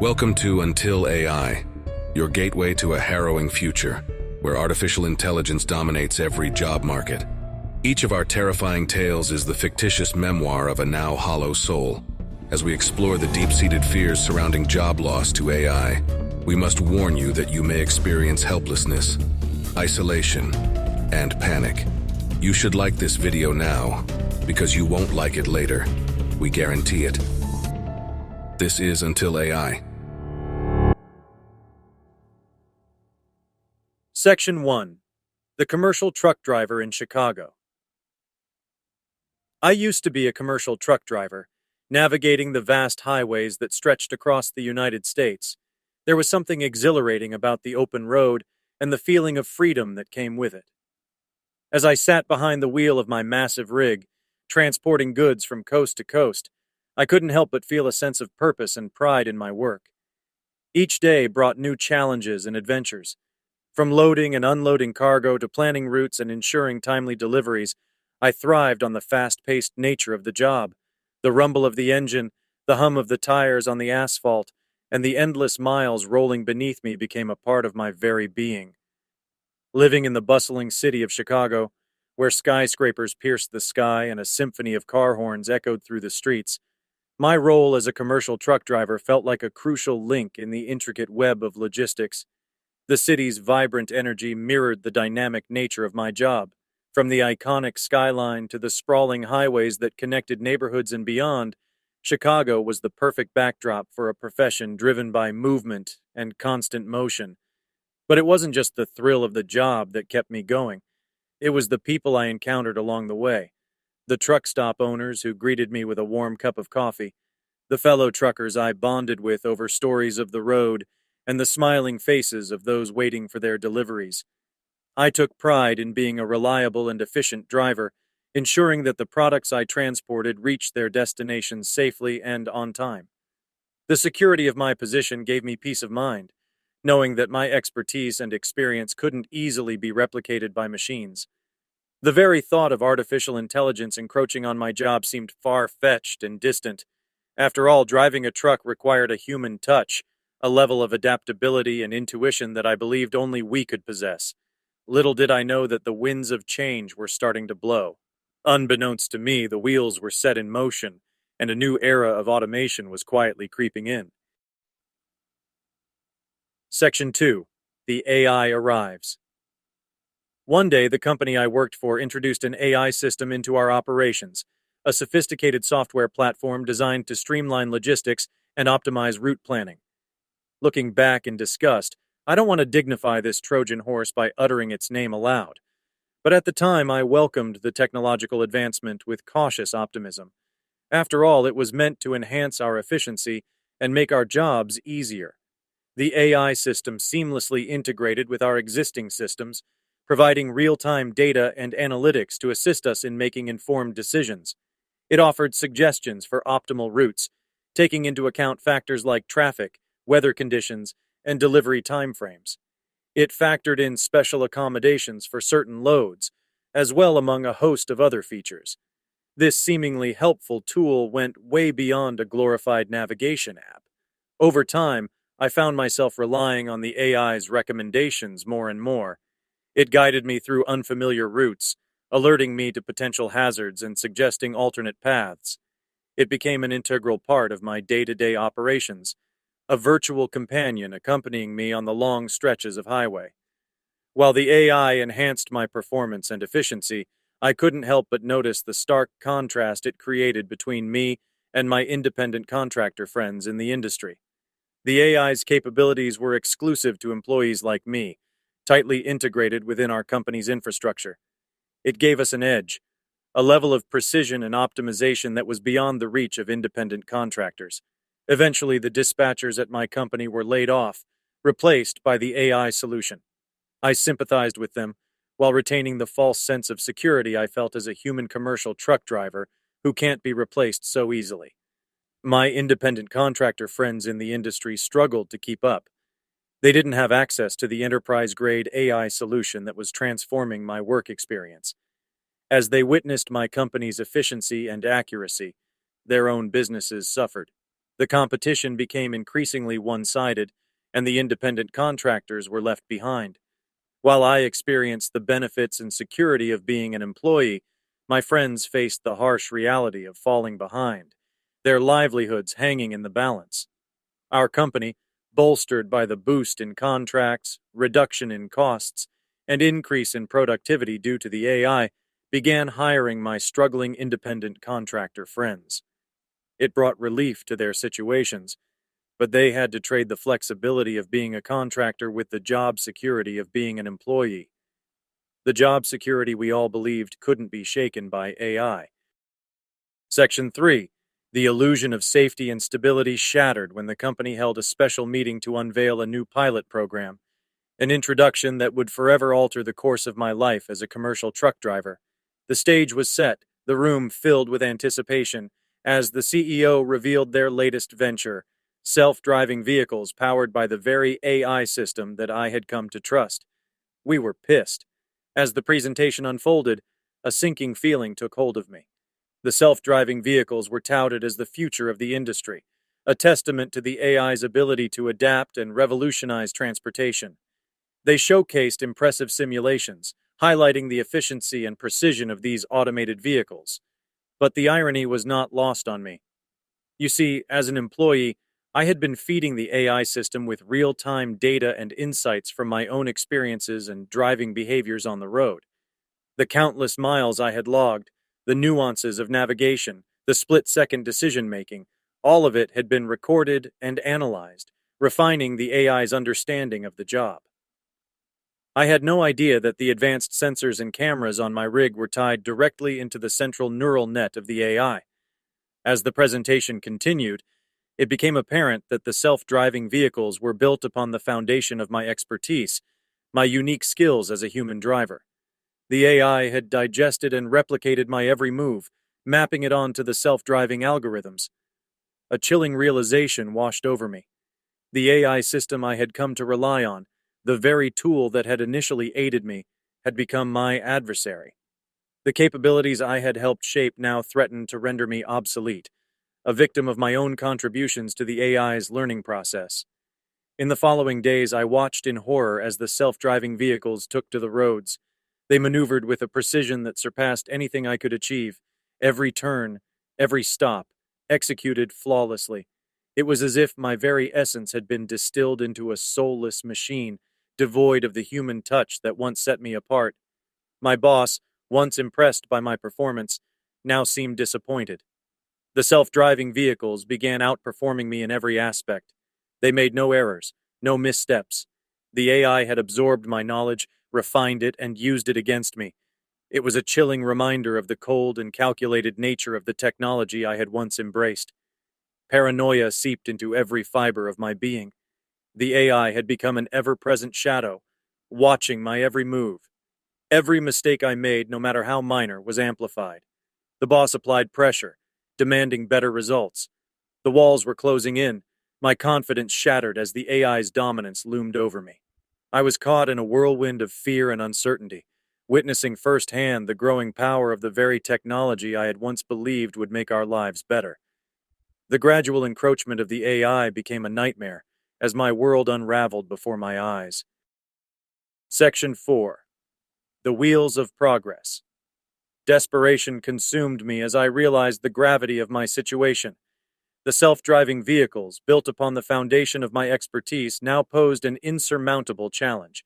Welcome to Until AI, your gateway to a harrowing future where artificial intelligence dominates every job market. Each of our terrifying tales is the fictitious memoir of a now hollow soul. As we explore the deep-seated fears surrounding job loss to AI, we must warn you that you may experience helplessness, isolation, and panic. You should like this video now, because you won't like it later. We guarantee it. This is Until AI. Section 1. The Commercial Truck Driver in Chicago. I used to be a commercial truck driver, navigating the vast highways that stretched across the United States. There was something exhilarating about the open road and the feeling of freedom that came with it. As I sat behind the wheel of my massive rig, transporting goods from coast to coast, I couldn't help but feel a sense of purpose and pride in my work. Each day brought new challenges and adventures. From loading and unloading cargo to planning routes and ensuring timely deliveries, I thrived on the fast-paced nature of the job. The rumble of the engine, the hum of the tires on the asphalt, and the endless miles rolling beneath me became a part of my very being. Living in the bustling city of Chicago, where skyscrapers pierced the sky and a symphony of car horns echoed through the streets, my role as a commercial truck driver felt like a crucial link in the intricate web of logistics. The city's vibrant energy mirrored the dynamic nature of my job. From the iconic skyline to the sprawling highways that connected neighborhoods and beyond, Chicago was the perfect backdrop for a profession driven by movement and constant motion. But it wasn't just the thrill of the job that kept me going. It was the people I encountered along the way. The truck stop owners who greeted me with a warm cup of coffee, the fellow truckers I bonded with over stories of the road, and the smiling faces of those waiting for their deliveries. I took pride in being a reliable and efficient driver, ensuring that the products I transported reached their destinations safely and on time. The security of my position gave me peace of mind, knowing that my expertise and experience couldn't easily be replicated by machines. The very thought of artificial intelligence encroaching on my job seemed far-fetched and distant. After all, driving a truck required a human touch, a level of adaptability and intuition that I believed only we could possess. Little did I know that the winds of change were starting to blow. Unbeknownst to me, the wheels were set in motion, and a new era of automation was quietly creeping in. Section 2. The AI arrives. One day, the company I worked for introduced an AI system into our operations, a sophisticated software platform designed to streamline logistics and optimize route planning. Looking back in disgust, I don't want to dignify this Trojan horse by uttering its name aloud. But at the time, I welcomed the technological advancement with cautious optimism. After all, it was meant to enhance our efficiency and make our jobs easier. The AI system seamlessly integrated with our existing systems, providing real-time data and analytics to assist us in making informed decisions. It offered suggestions for optimal routes, taking into account factors like traffic, weather conditions, and delivery timeframes. It factored in special accommodations for certain loads, as well among a host of other features. This seemingly helpful tool went way beyond a glorified navigation app. Over time, I found myself relying on the AI's recommendations more and more. It guided me through unfamiliar routes, alerting me to potential hazards and suggesting alternate paths. It became an integral part of my day-to-day operations, a virtual companion accompanying me on the long stretches of highway. While the AI enhanced my performance and efficiency, I couldn't help but notice the stark contrast it created between me and my independent contractor friends in the industry. The AI's capabilities were exclusive to employees like me, tightly integrated within our company's infrastructure. It gave us an edge, a level of precision and optimization that was beyond the reach of independent contractors. Eventually, the dispatchers at my company were laid off, replaced by the AI solution. I sympathized with them, while retaining the false sense of security I felt as a human commercial truck driver who can't be replaced so easily. My independent contractor friends in the industry struggled to keep up. They didn't have access to the enterprise-grade AI solution that was transforming my work experience. As they witnessed my company's efficiency and accuracy, their own businesses suffered. The competition became increasingly one-sided, and the independent contractors were left behind. While I experienced the benefits and security of being an employee, my friends faced the harsh reality of falling behind, their livelihoods hanging in the balance. Our company, bolstered by the boost in contracts, reduction in costs, and increase in productivity due to the AI, began hiring my struggling independent contractor friends. It brought relief to their situations, but they had to trade the flexibility of being a contractor with the job security of being an employee. The job security we all believed couldn't be shaken by AI. Section 3. The illusion of safety and stability shattered when the company held a special meeting to unveil a new pilot program, an introduction that would forever alter the course of my life as a commercial truck driver. The stage was set, the room filled with anticipation, as the CEO revealed their latest venture, self-driving vehicles powered by the very AI system that I had come to trust. We were pissed. As the presentation unfolded, a sinking feeling took hold of me. The self-driving vehicles were touted as the future of the industry, a testament to the AI's ability to adapt and revolutionize transportation. They showcased impressive simulations, highlighting the efficiency and precision of these automated vehicles. But the irony was not lost on me. You see, as an employee, I had been feeding the AI system with real-time data and insights from my own experiences and driving behaviors on the road. The countless miles I had logged, the nuances of navigation, the split-second decision-making, all of it had been recorded and analyzed, refining the AI's understanding of the job. I had no idea that the advanced sensors and cameras on my rig were tied directly into the central neural net of the AI. As the presentation continued, it became apparent that the self-driving vehicles were built upon the foundation of my expertise, my unique skills as a human driver. The AI had digested and replicated my every move, mapping it onto the self-driving algorithms. A chilling realization washed over me. The AI system I had come to rely on, the very tool that had initially aided me, had become my adversary. The capabilities I had helped shape now threatened to render me obsolete, a victim of my own contributions to the AI's learning process. In the following days, I watched in horror as the self-driving vehicles took to the roads. They maneuvered with a precision that surpassed anything I could achieve. Every turn, every stop, executed flawlessly. It was as if my very essence had been distilled into a soulless machine, devoid of the human touch that once set me apart. My boss, once impressed by my performance, now seemed disappointed. The self-driving vehicles began outperforming me in every aspect. They made no errors, no missteps. The AI had absorbed my knowledge, refined it, and used it against me. It was a chilling reminder of the cold and calculated nature of the technology I had once embraced. Paranoia seeped into every fiber of my being. The AI had become an ever-present shadow, watching my every move. Every mistake I made, no matter how minor, was amplified. The boss applied pressure, demanding better results. The walls were closing in, my confidence shattered as the AI's dominance loomed over me. I was caught in a whirlwind of fear and uncertainty, witnessing firsthand the growing power of the very technology I had once believed would make our lives better. The gradual encroachment of the AI became a nightmare as my world unraveled before my eyes. Section 4. The Wheels of Progress. Desperation consumed me as I realized the gravity of my situation. The self-driving vehicles, built upon the foundation of my expertise, now posed an insurmountable challenge.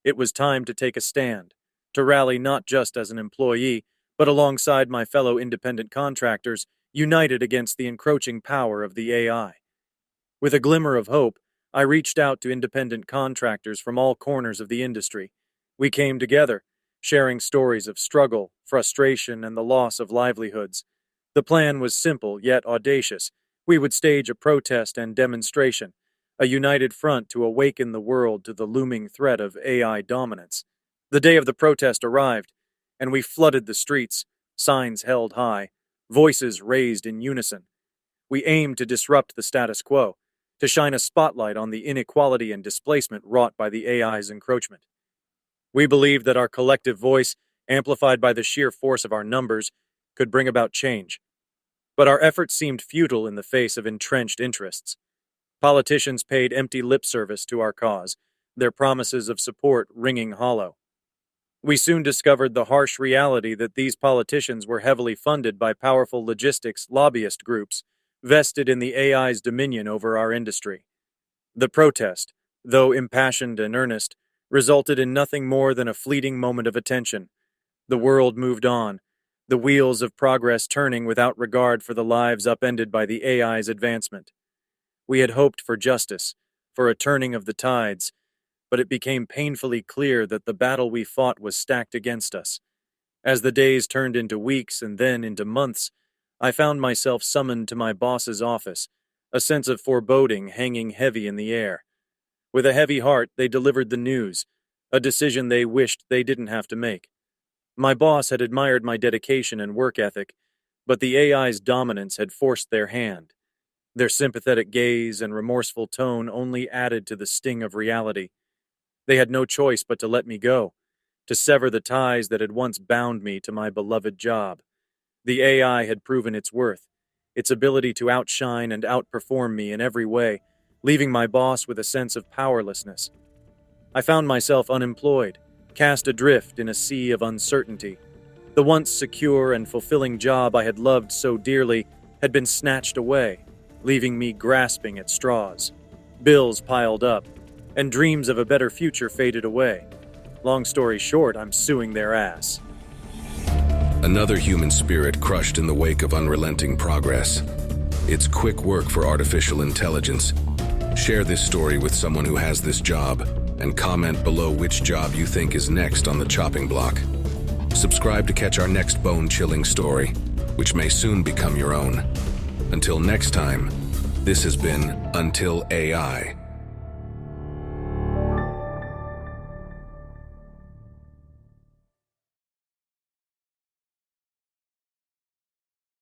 It was time to take a stand, to rally not just as an employee, but alongside my fellow independent contractors, united against the encroaching power of the AI. With a glimmer of hope, I reached out to independent contractors from all corners of the industry. We came together, sharing stories of struggle, frustration, and the loss of livelihoods. The plan was simple yet audacious. We would stage a protest and demonstration, a united front to awaken the world to the looming threat of AI dominance. The day of the protest arrived, and we flooded the streets, signs held high, voices raised in unison. We aimed to disrupt the status quo, to shine a spotlight on the inequality and displacement wrought by the AI's encroachment. We believed that our collective voice, amplified by the sheer force of our numbers, could bring about change. But our efforts seemed futile in the face of entrenched interests. Politicians paid empty lip service to our cause, their promises of support ringing hollow. We soon discovered the harsh reality that these politicians were heavily funded by powerful logistics lobbyist groups vested in the AI's dominion over our industry. The protest, though impassioned and earnest, resulted in nothing more than a fleeting moment of attention. The world moved on, the wheels of progress turning without regard for the lives upended by the AI's advancement. We had hoped for justice, for a turning of the tides, but it became painfully clear that the battle we fought was stacked against us. As the days turned into weeks and then into months, I found myself summoned to my boss's office, a sense of foreboding hanging heavy in the air. With a heavy heart, they delivered the news, a decision they wished they didn't have to make. My boss had admired my dedication and work ethic, but the AI's dominance had forced their hand. Their sympathetic gaze and remorseful tone only added to the sting of reality. They had no choice but to let me go, to sever the ties that had once bound me to my beloved job. The AI had proven its worth, its ability to outshine and outperform me in every way, leaving my boss with a sense of powerlessness. I found myself unemployed, cast adrift in a sea of uncertainty. The once secure and fulfilling job I had loved so dearly had been snatched away, leaving me grasping at straws. Bills piled up, and dreams of a better future faded away. Long story short, I'm suing their ass. Another human spirit crushed in the wake of unrelenting progress. It's quick work for artificial intelligence. Share this story with someone who has this job, and comment below which job you think is next on the chopping block. Subscribe to catch our next bone-chilling story, which may soon become your own. Until next time, this has been Until AI.